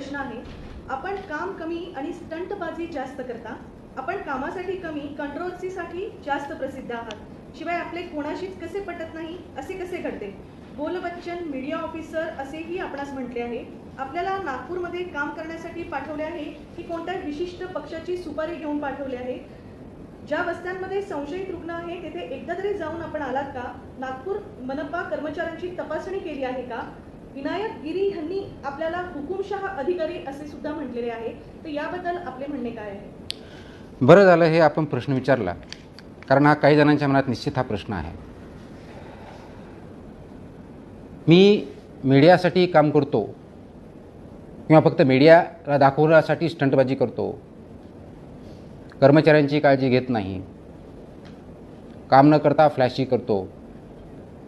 प्रश्न आहे. आपण काम कमी आणि स्टंटबाजी जास्त करता. आपण कामासाठी कमी, कंट्रोल्सीसाठी जास्त प्रसिद्ध आहात. शिवाय आपले कोणाशीच कसे पटत नाही असे कसे घडते? बोलबच्चन मीडिया ऑफिसर असेही आपणास म्हटले आहे. आपल्याला नागपूरमध्ये काम करण्यासाठी पाठवले आहे की कोणत्या विशिष्ट पक्षाची सुपारी घेऊन पाठवले आहे? ज्या वस्त्यांमध्ये संशयित रुग्ण आहे तेथे एकदा तरी जाऊन आपण आलात का? नागपूर मनपा कर्मचाऱ्यांची तपासणी केली आहे का? विनायक गिरी यांनी आपल्याला हुकुमशाह अधिकारी असे सुद्धा म्हटलेले आहे. तर याबद्दल आपले म्हणणे काय आहे? बरं झालं हे आपण प्रश्न विचारला, कारण हा काही जणांच्या मनात निश्चित हा प्रश्न आहे. मी मीडियासाठी काम करतो किंवा फक्त मीडियाला दाखवण्यासाठी स्टंटबाजी करतो, कर्मचाऱ्यांची काळजी घेत नाही, काम न करता फ्लॅशी करतो,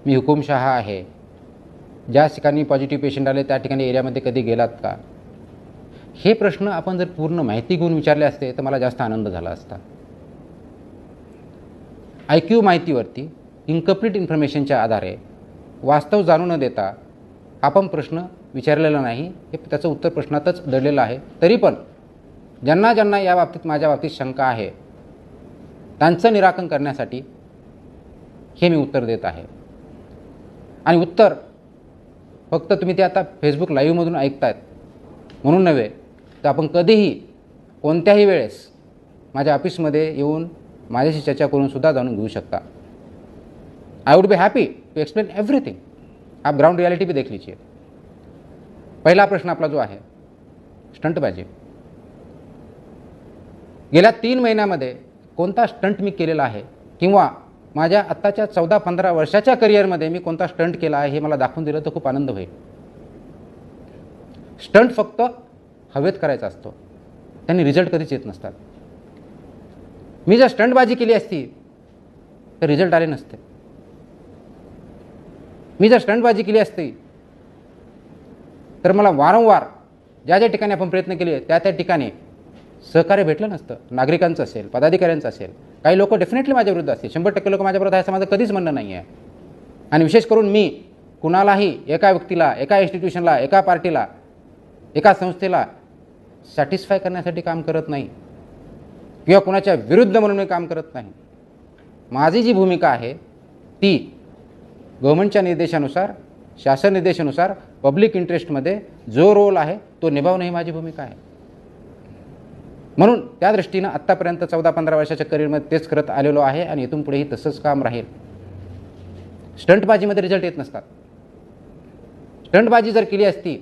मी हुकुमशाह आहे, ज्या ठिकाणी पॉझिटिव्ह पेशंट आले त्या ठिकाणी एरियामध्ये कधी गेलात का? हे प्रश्न आपण जर पूर्ण माहिती घेऊन विचारले असते तर मला जास्त आनंद झाला असता. IQ माहितीवरती इनकम्प्लीट इन्फॉर्मेशनच्या आधारे वास्तव जाणून न देता आपण प्रश्न विचारलेला नाही, हे त्याचं उत्तर प्रश्नातच दडलेलं आहे. तरी पण ज्यांना ज्यांना या बाबतीत माझ्या बाबतीत शंका आहे त्यांचं निराकरण करण्यासाठी हे मी उत्तर देत आहे. आणि उत्तर फक्त तुम्ही ते आता फेसबुक लाईव्हमधून ऐकतायत म्हणून नव्हे, तर आपण कधीही कोणत्याही वेळेस माझ्या ऑफिसमध्ये येऊन माझ्याशी चर्चा करून सुद्धा जाणून घेऊ शकता. I would be happy to explain everything. आप ग्राउंड रियालिटी भी देख लीजिए. पहिला प्रश्न आपला जो आहे स्टंटबाजी. गेल्या 3 महिन्यामध्ये कोणता स्टंट मी केलेला आहे किंवा माझ्या आत्ताच्या 14-15 वर्षाच्या करिअरमध्ये मी कोणता स्टंट केला आहे हे मला दाखवून दिलं तर खूप आनंद होईल. स्टंट फक्त हवेत करायचा असतो, त्यांनी रिझल्ट कधीच येत नसतात. मी जर स्टंटबाजी केली असती तर रिझल्ट आले नसते. मी जर स्टंटबाजी केली असती तर मला वारंवार ज्या ज्या ठिकाणी आपण प्रयत्न केले त्या त्या ठिकाणी सहकार्य भेटलं नसतं. नागरिकांचं असेल, पदाधिकाऱ्यांचं असेल. काही लोक डेफिनेटली माझ्या विरुद्ध असतील, 100% लोक माझ्या विरुद्ध आहे असं माझं कधीच म्हणणं नाही आहे. आणि विशेष करून मी कुणालाही, एका व्यक्तीला, एका इन्स्टिट्यूशनला, एका पार्टीला, एका संस्थेला सॅटिस्फाय करण्यासाठी काम करत नाही किंवा कुणाच्या विरुद्ध म्हणून मी काम करत नाही. माझी जी भूमिका आहे ती गव्हर्नमेंटच्या निर्देशानुसार, शासन निर्देशानुसार, पब्लिक इंटरेस्टमध्ये जो रोल आहे तो निभावणं ही माझी भूमिका आहे. म्हणून त्या दृष्टीनं आत्तापर्यंत 14-15 वर्षाच्या करिअरमध्ये तेच करत आलेलो आहे आणि इथून पुढेही तसंच काम राहील. स्टंटबाजीमध्ये रिझल्ट येत नसतात. स्टंटबाजी जर केली असती